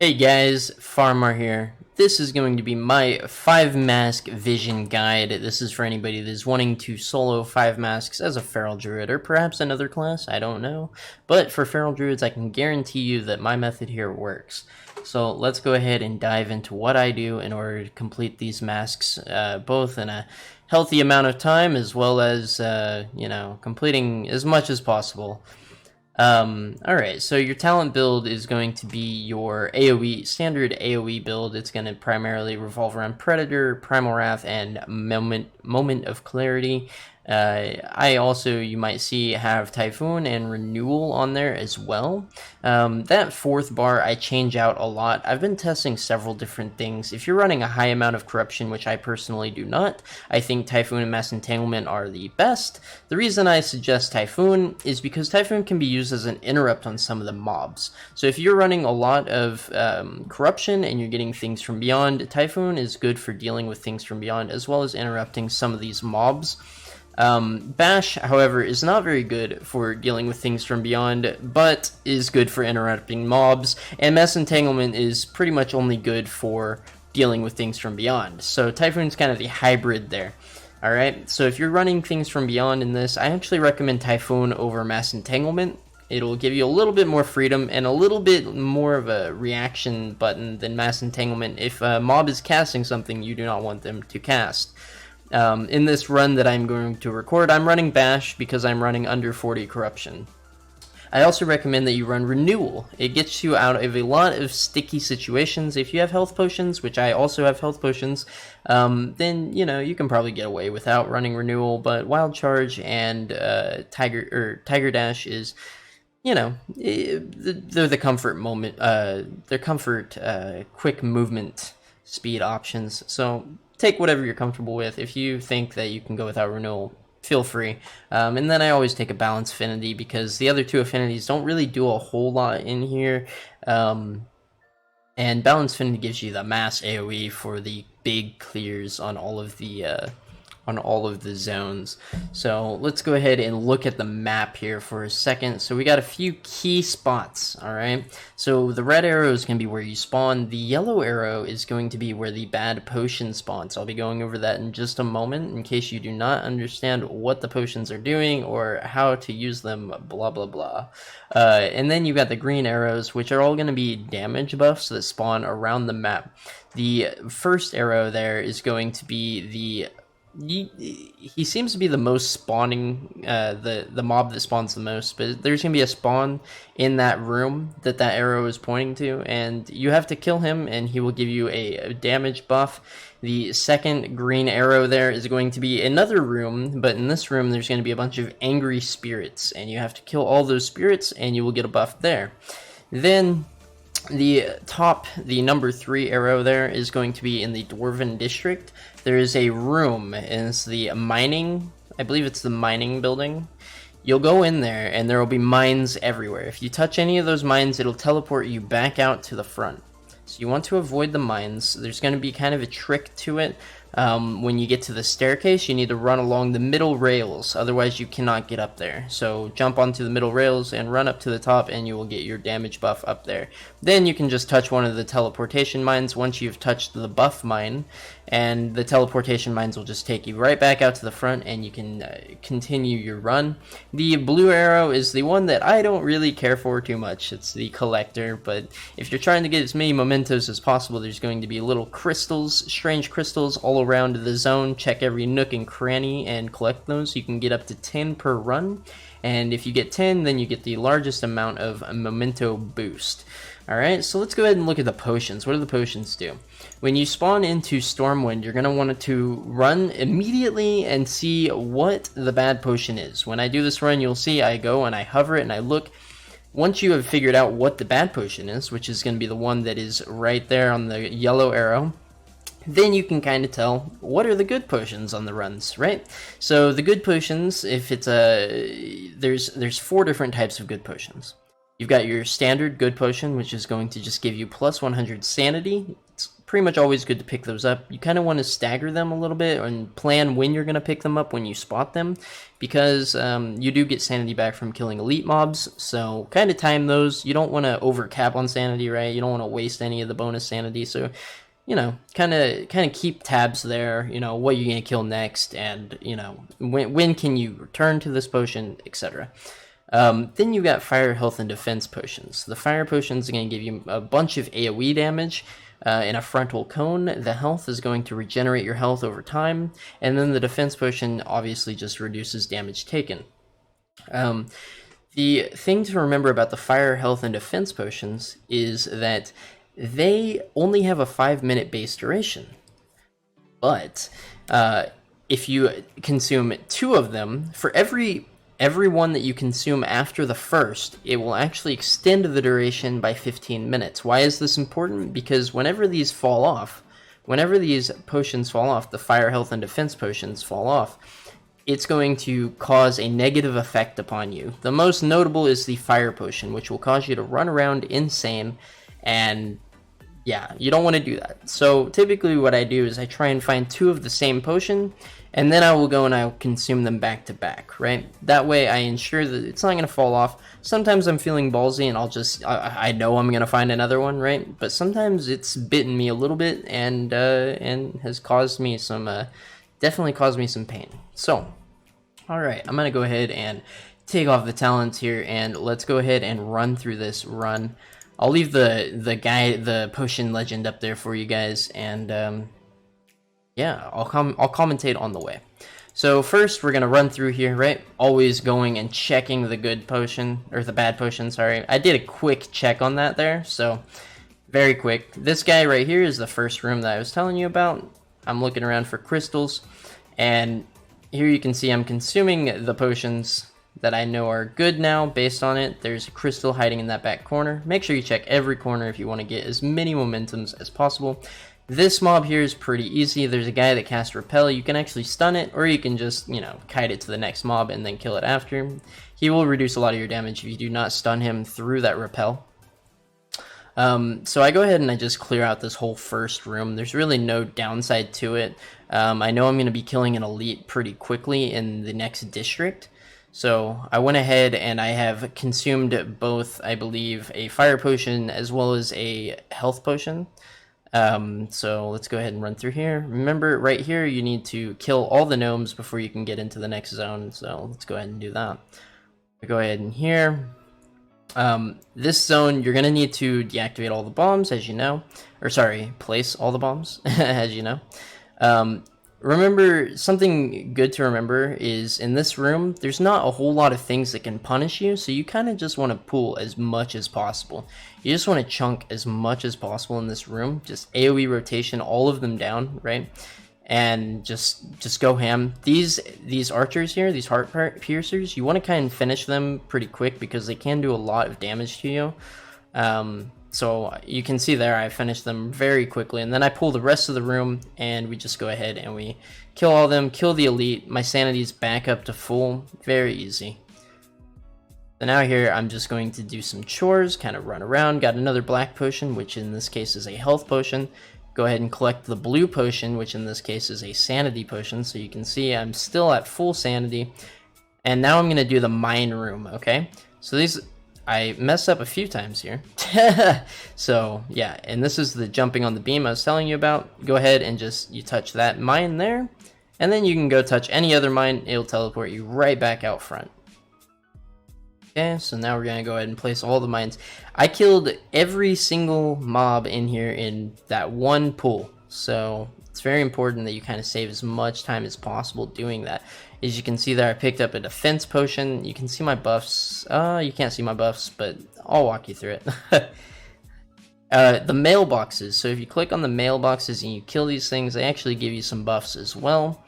Hey guys, Faramar here. This is going to be my 5 mask vision guide. This is for anybody that is wanting to solo 5 masks as a feral druid or perhaps another class, I don't know. But for feral druids, I can guarantee you that my method here works. So let's go ahead and dive into what I do in order to complete these masks, both in a healthy amount of time as well as, completing as much as possible. Alright, so your talent build is going to be your AoE, standard AoE build. It's going to primarily revolve around Predator, Primal Wrath, and Moment of Clarity. I also, you might see, have Typhoon and Renewal on there as well. That fourth bar I change out a lot. I've been testing several different things. If you're running a high amount of Corruption, which I personally do not, I think Typhoon and Mass Entanglement are the best. The reason I suggest Typhoon is because Typhoon can be used as an interrupt on some of the mobs. So if you're running a lot of Corruption and you're getting things from beyond, Typhoon is good for dealing with things from beyond as well as interrupting some of these mobs. Bash, however, is not very good for dealing with things from beyond, but is good for interrupting mobs, and Mass Entanglement is pretty much only good for dealing with things from beyond. So Typhoon's kind of the hybrid there. Alright, so if you're running things from beyond in this, I actually recommend Typhoon over Mass Entanglement. It'll give you a little bit more freedom and a little bit more of a reaction button than Mass Entanglement if a mob is casting something you do not want them to cast. In this run that I'm going to record, I'm running Bash because I'm running under 40 Corruption. I also recommend that you run Renewal. It gets you out of a lot of sticky situations. If you have health potions, which I also have health potions, then you can probably get away without running Renewal. But Wild Charge and Tiger Dash is, they're the comfort moment. They're comfort quick movement speed options. So take whatever you're comfortable with. If you think that you can go without Renewal, feel free. And then I always take a Balance Affinity because the other two affinities don't really do a whole lot in here. And Balance Affinity gives you the mass AoE for the big clears on all of the zones. So let's go ahead and look at the map here for a second. So we got a few key spots, alright? So the red arrow is going to be where you spawn. The yellow arrow is going to be where the bad potion spawns. I'll be going over that in just a moment in case you do not understand what the potions are doing or how to use them, blah blah blah. And then you got the green arrows, which are all going to be damage buffs that spawn around the map. The first arrow there is going to be he seems to be the most spawning, the mob that spawns the most, but there's gonna be a spawn in that room that arrow is pointing to, and you have to kill him and he will give you a damage buff. The second green arrow there is going to be another room, but in this room there's going to be a bunch of angry spirits, and you have to kill all those spirits and you will get a buff there. Then the number 3 arrow there is going to be in the Dwarven District. There is a room, and it's the mining, I believe it's the mining building. You'll go in there, and there will be mines everywhere. If you touch any of those mines, it'll teleport you back out to the front. So you want to avoid the mines. There's going to be kind of a trick to it. When you get to the staircase, you need to run along the middle rails, otherwise you cannot get up there. So jump onto the middle rails and run up to the top, and you will get your damage buff up there. Then you can just touch one of the teleportation mines once you've touched the buff mine, and the teleportation mines will just take you right back out to the front, and you can continue your run. The blue arrow is the one that I don't really care for too much. It's the collector, but if you're trying to get as many mementos as possible, there's going to be little crystals, strange crystals all around the zone. Check every nook and cranny and collect those. You can get up to 10 per run, and if you get 10, then you get the largest amount of memento boost. Alright, so let's go ahead and look at the potions. What do the potions do? When you spawn into Stormwind, you're going to want to run immediately and see what the bad potion is. When I do this run, you'll see I go and I hover it and I look. Once you have figured out what the bad potion is, which is going to be the one that is right there on the yellow arrow, then you can kind of tell what are the good potions on the runs, right? So the good potions, if it's there's 4 different types of good potions. You've got your standard good potion, which is going to just give you plus 100 sanity. It's pretty much always good to pick those up. You kind of want to stagger them a little bit and plan when you're going to pick them up when you spot them, because you do get sanity back from killing elite mobs, so kind of time those. You don't want to over cap on sanity, right? You don't want to waste any of the bonus sanity, so you know, kind of keep tabs there, you know, what you're going to kill next, and, you know, when can you return to this potion, etc. Then you got fire, health, and defense potions. The fire potions are going to give you a bunch of AoE damage in a frontal cone. The health is going to regenerate your health over time, and then the defense potion obviously just reduces damage taken. The thing to remember about the fire, health, and defense potions is that they only have a 5-minute base duration, but if you consume 2 of them, for every one that you consume after the first, it will actually extend the duration by 15 minutes. Why is this important? Because whenever these fall off, whenever these potions fall off, the fire, health, and defense potions fall off, it's going to cause a negative effect upon you. The most notable is the fire potion, which will cause you to run around insane. And yeah, you don't want to do that. So typically what I do is I try and find 2 of the same potion, and then I will go and I'll consume them back to back, right? That way I ensure that it's not going to fall off. Sometimes I'm feeling ballsy and I'll just, I know I'm going to find another one, right? But sometimes it's bitten me a little bit and has caused me some, definitely caused me some pain. So, alright, I'm going to go ahead and take off the talents here, and let's go ahead and run through this run. I'll leave the potion legend up there for you guys, and yeah, I'll commentate on the way. So first, we're gonna run through here, right? Always going and checking the good potion, or the bad potion. Sorry, I did a quick check on that there, so very quick. This guy right here is the first room that I was telling you about. I'm looking around for crystals, and here you can see I'm consuming the potions that I know are good now based on it. There's a crystal hiding in that back corner. Make sure you check every corner if you want to get as many momentums as possible. This mob here is pretty easy. There's a guy that casts repel. You can actually stun it, or you can just, you know, kite it to the next mob and then kill it after. He will reduce a lot of your damage if you do not stun him through that repel. So I go ahead and I just clear out this whole first room. There's really no downside to it. I know I'm going to be killing an elite pretty quickly in the next district. So I went ahead and I have consumed both, I believe, a fire potion as well as a health potion. So let's go ahead and run through here. Remember, right here, you need to kill all the gnomes before you can get into the next zone. So let's go ahead and do that. Go ahead and here. This zone, you're going to need to deactivate all the bombs, as you know. Or sorry, place all the bombs, as you know. Remember, something good to remember is in this room, there's not a whole lot of things that can punish you, so you kind of just want to pull as much as possible. You just want to chunk as much as possible in this room, just AoE rotation all of them down, right? And just go ham. These archers here, these heart piercers, you want to kind of finish them pretty quick because they can do a lot of damage to you. So you can see there I finished them very quickly, and then I pull the rest of the room and we just go ahead and we kill all of them, kill the elite. My sanity's back up to full. Very easy. So now here I'm just going to do some chores, kind of run around. Got another black potion, which in this case is a health potion. Go ahead and collect the blue potion, which in this case is a sanity potion. So you can see I'm still at full sanity. And now I'm going to do the mine room, okay? So these, I messed up a few times here. So yeah, and this is the jumping on the beam I was telling you about. Go ahead and just, you touch that mine there, and then you can go touch any other mine. It'll teleport you right back out front. Okay, so now we're going to go ahead and place all the mines. I killed every single mob in here in that one pull. So it's very important that you kind of save as much time as possible doing that. As you can see there, I picked up a defense potion. You can see my buffs. You can't see my buffs, but I'll walk you through it. The mailboxes. So if you click on the mailboxes and you kill these things, they actually give you some buffs as well.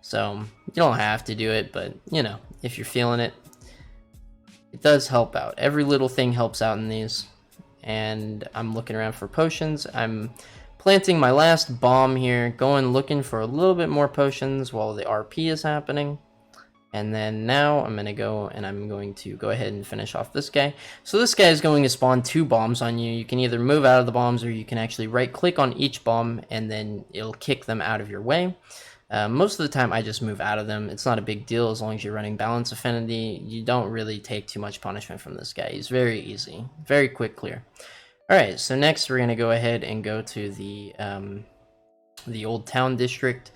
So you don't have to do it, but you know, if you're feeling it, it does help out. Every little thing helps out in these. And I'm looking around for potions. I'm planting my last bomb here, going looking for a little bit more potions while the RP is happening. And then now I'm going to go and I'm going to go ahead and finish off this guy. So this guy is going to spawn 2 bombs on you. You can either move out of the bombs or you can actually right click on each bomb and then it'll kick them out of your way. Most of the time I just move out of them. It's not a big deal as long as you're running balance affinity. You don't really take too much punishment from this guy. He's very easy, very quick clear. Alright, so next we're going to go ahead and go to the Old Town District.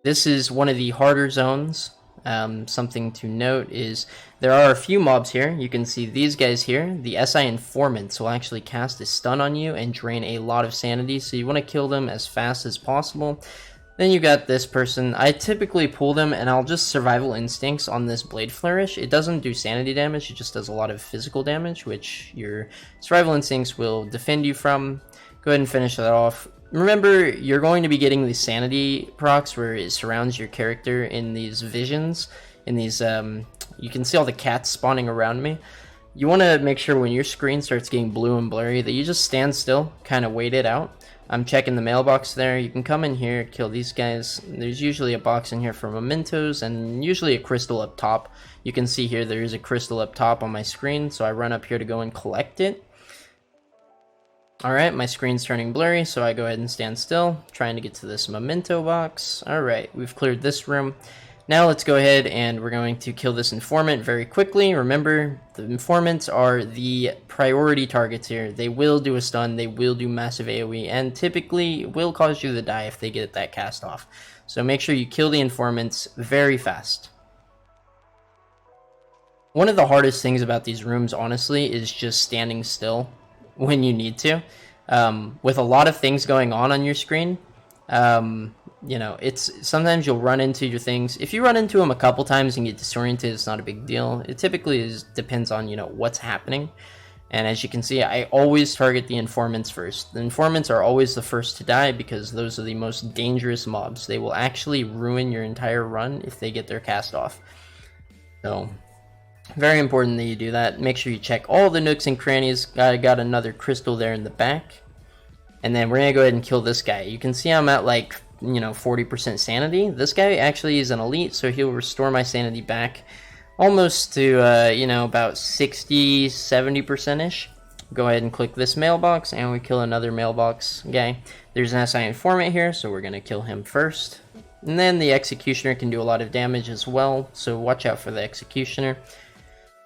This is one of the harder zones. Something to note is there are a few mobs here. You can see these guys here. The SI informants will actually cast a stun on you and drain a lot of sanity, so you want to kill them as fast as possible. Then you got this person. I typically pull them and I'll just survival instincts on this blade flourish. It doesn't do sanity damage, it just does a lot of physical damage, which your survival instincts will defend you from. Go ahead and finish that off. Remember, you're going to be getting the sanity procs where it surrounds your character in these visions, in these, you can see all the cats spawning around me. You want to make sure when your screen starts getting blue and blurry that you just stand still, kind of wait it out. I'm checking the mailbox there. You can come in here, kill these guys. There's usually a box in here for mementos and usually a crystal up top. You can see here there is a crystal up top on my screen, so I run up here to go and collect it. Alright, my screen's turning blurry, so I go ahead and stand still, trying to get to this memento box. Alright, we've cleared this room. Now let's go ahead and we're going to kill this informant very quickly. Remember, the informants are the priority targets here. They will do a stun, they will do massive AoE, and typically will cause you to die if they get that cast off. So make sure you kill the informants very fast. One of the hardest things about these rooms, honestly, is just standing still when you need to. With a lot of things going on your screen, you know, it's sometimes you'll run into your things. If you run into them a couple times and get disoriented, it's not a big deal. It typically depends on, you know, what's happening. And as you can see, I always target the informants first. The informants are always the first to die because those are the most dangerous mobs. They will actually ruin your entire run if they get their cast off. So very important that you do that. Make sure you check all the nooks and crannies. I got another crystal there in the back. And then we're going to go ahead and kill this guy. You can see I'm at like, you know, 40% sanity. This guy actually is an elite, so he'll restore my sanity back almost to, you know, about 60, 70%-ish. Go ahead and click this mailbox, and we kill another mailbox guy. There's an SI informant here, so we're going to kill him first. And then the executioner can do a lot of damage as well, so watch out for the executioner.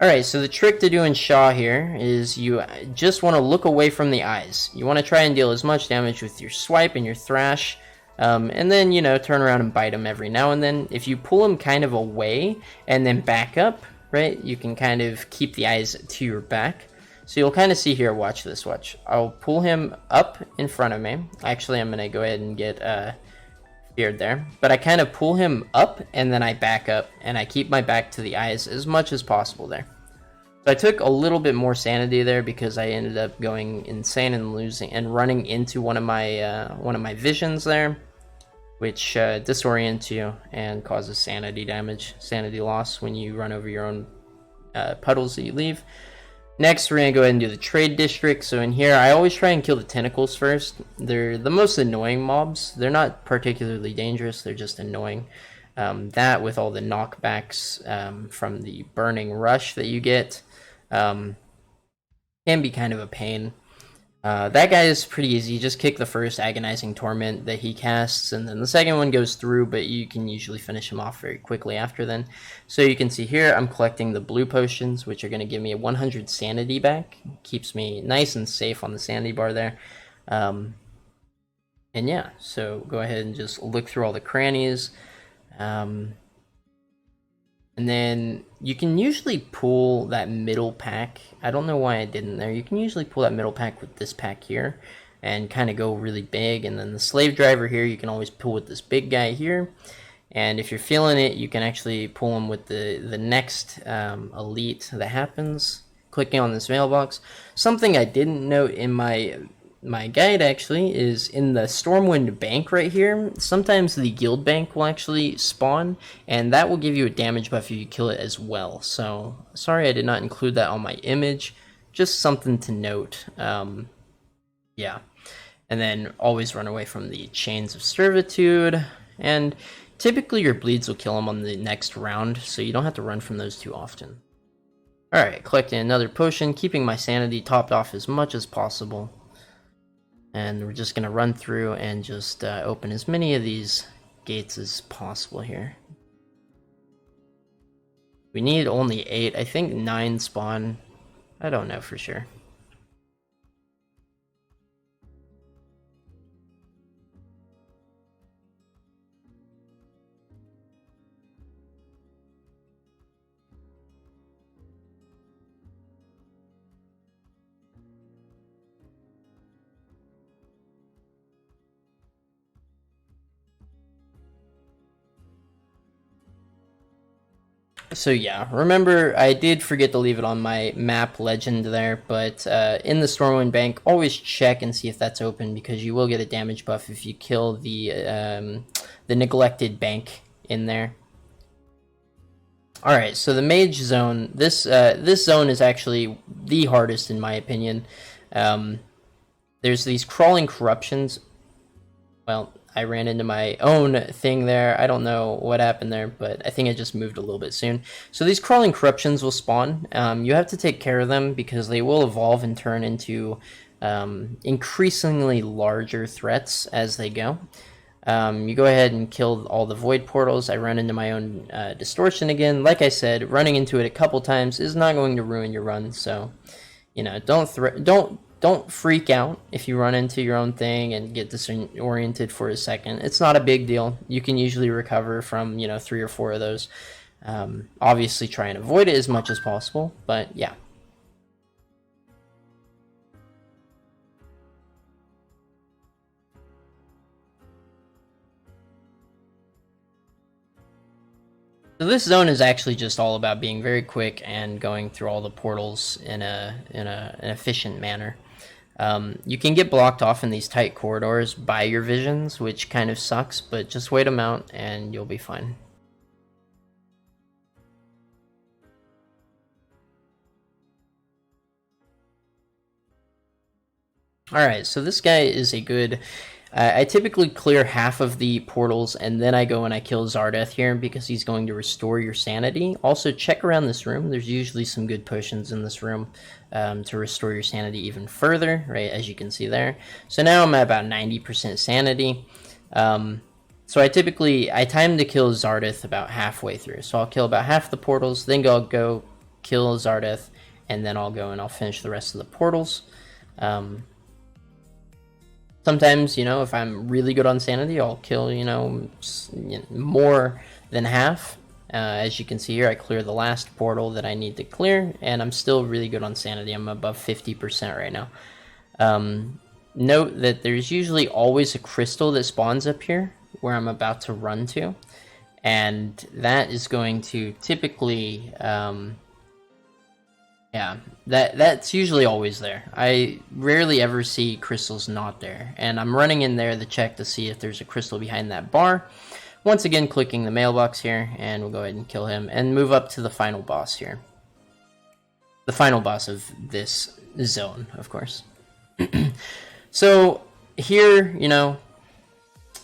Alright, so the trick to doing Shaw here is you just want to look away from the eyes. You want to try and deal as much damage with your swipe and your thrash, and then, you know, turn around and bite him every now and then. If you pull him kind of away and then back up, right, you can kind of keep the eyes to your back. So you'll kind of see here, watch this, watch. I'll pull him up in front of me. Actually, I'm going to go ahead and get Beard there. But I kind of pull him up and then I back up and I keep my back to the eyes as much as possible there. So I took a little bit more sanity there because I ended up going insane and losing and running into one of my visions there, which disorients you and causes sanity damage, sanity loss when you run over your own puddles that you leave. Next, we're going to go ahead and do the trade district. So in here, I always try and kill the tentacles first. They're the most annoying mobs. They're not particularly dangerous, they're just annoying. That with all the knockbacks from the burning rush that you get can be kind of a pain. That guy is pretty easy. You just kick the first agonizing torment that he casts, and then the second one goes through, but you can usually finish him off very quickly after then. So you can see here I'm collecting the blue potions, which are going to give me a 100 sanity back. Keeps me nice and safe on the sanity bar there. And yeah, so go ahead and just look through all the crannies. And then you can usually pull that middle pack. I don't know why I didn't there. You can usually pull that middle pack with this pack here and kind of go really big. And then the slave driver here, you can always pull with this big guy here. And if you're feeling it, you can actually pull him with the next elite that happens. Clicking on this mailbox. Something I didn't note in my guide actually is in the Stormwind bank right here. Sometimes the guild bank will actually spawn, and that will give you a damage buff if you kill it as well. So sorry I did not include that on my image. Just something to note. Yeah, and then always run away from the chains of servitude. And typically your bleeds will kill him on the next round, so you don't have to run from those too often. Alright, collecting another potion, keeping my sanity topped off as much as possible. And we're just going to run through and just open as many of these gates as possible here. We need only 8. I think 9 spawn. I don't know for sure. So yeah, remember I did forget to leave it on my map legend there, but in the Stormwind bank, always check and see if that's open, because you will get a damage buff if you kill the neglected bank in there. Alright, so the mage zone, this zone is actually the hardest in my opinion. There's these crawling corruptions. Well, I ran into my own thing there. I don't know what happened there, but I think I just moved a little bit soon. So these crawling corruptions will spawn. You have to take care of them because they will evolve and turn into increasingly larger threats as they go. You go ahead and kill all the void portals. I run into my own distortion again. Like I said, running into it a couple times is not going to ruin your run. So, you know, don't freak out if you run into your own thing and get disoriented for a second. It's not a big deal. You can usually recover from, you know, 3 or 4 of those. Obviously try and avoid it as much as possible, but yeah. So this zone is actually just all about being very quick and going through all the portals in an efficient manner. You can get blocked off in these tight corridors by your visions, which kind of sucks, but just wait them out and you'll be fine. Alright, so this guy is a good... I typically clear half of the portals, and then I go and I kill Zardeth here, because he's going to restore your sanity. Also, check around this room. There's usually some good potions in this room to restore your sanity even further, right, as you can see there. So now I'm at about 90% sanity. So I time to kill Zardeth about halfway through. So I'll kill about half the portals, then I'll go kill Zardeth, and then I'll go and I'll finish the rest of the portals. Sometimes, you know, if I'm really good on sanity, I'll kill, you know, more than half. As you can see here, I clear the last portal that I need to clear, and I'm still really good on sanity. I'm above 50% right now. Note that there's usually always a crystal that spawns up here where I'm about to run to, and that is going to typically... yeah, that's usually always there. I rarely ever see crystals not there, and I'm running in there to check to see if there's a crystal behind that bar. Once again, clicking the mailbox here, and we'll go ahead and kill him, and move up to the final boss here. The final boss of this zone, of course. So, here, you know,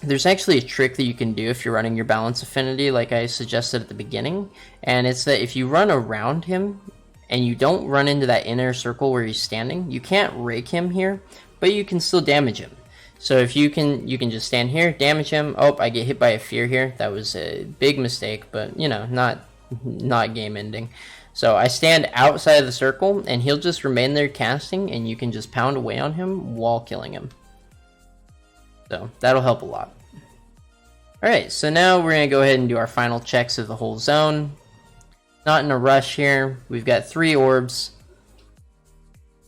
there's actually a trick that you can do if you're running your balance affinity, like I suggested at the beginning, and it's that if you run around him, and you don't run into that inner circle where he's standing, you can't rake him here, but you can still damage him. So if you can just stand here, damage him. Oh, I get hit by a fear here. That was a big mistake, but, you know, not game ending. So I stand outside of the circle, and he'll just remain there casting, and you can just pound away on him while killing him. So that'll help a lot. Alright, so now we're going to go ahead and do our final checks of the whole zone. Not in a rush here. We've got 3 orbs.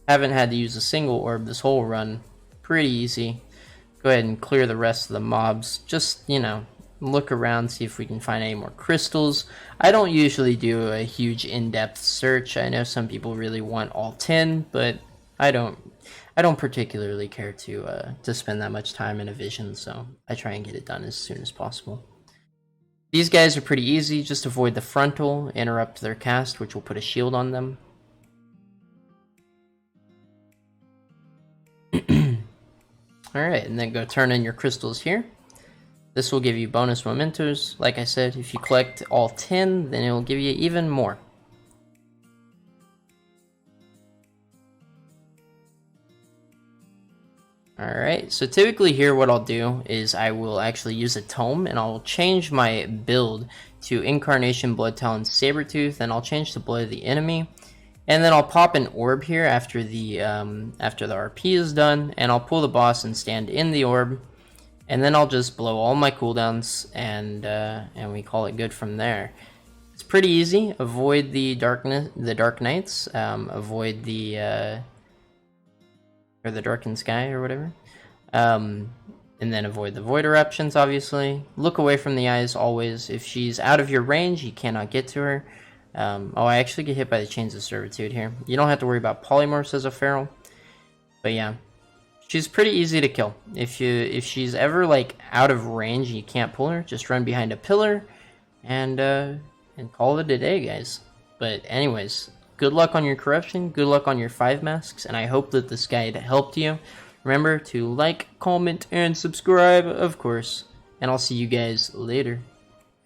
Haven't had to use a single orb this whole run. Pretty easy. Go ahead and clear the rest of the mobs. Just, you know, look around, see if we can find any more crystals. I don't usually do a huge in-depth search. I know some people really want all 10, but I don't particularly care to spend that much time in a vision, so I try and get it done as soon as possible. These guys are pretty easy. Just avoid the frontal, interrupt their cast, which will put a shield on them. Alright, and then go turn in your crystals here. This will give you bonus mementos. Like I said, if you collect all 10, then it will give you even more. Alright, so typically here what I'll do is I will actually use a tome and I'll change my build to Incarnation, Blood Talon, Sabretooth, and I'll change the blood of the enemy. And then I'll pop an orb here after the RP is done, and I'll pull the boss and stand in the orb. And then I'll just blow all my cooldowns, and we call it good from there. It's pretty easy. Avoid the Dark Knights, avoid the or the Darkened Sky or whatever, and then avoid the Void Eruptions. Obviously, look away from the eyes always. If she's out of your range, you cannot get to her. Oh, I actually get hit by the Chains of Servitude here. You don't have to worry about polymorphs as a feral, but yeah. She's pretty easy to kill. If she's ever like out of range and you can't pull her, just run behind a pillar and call it a day, guys. But anyways, good luck on your corruption, good luck on your 5 masks, and I hope that this guide helped you. Remember to like, comment, and subscribe, of course. And I'll see you guys later.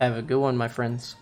Have a good one, my friends.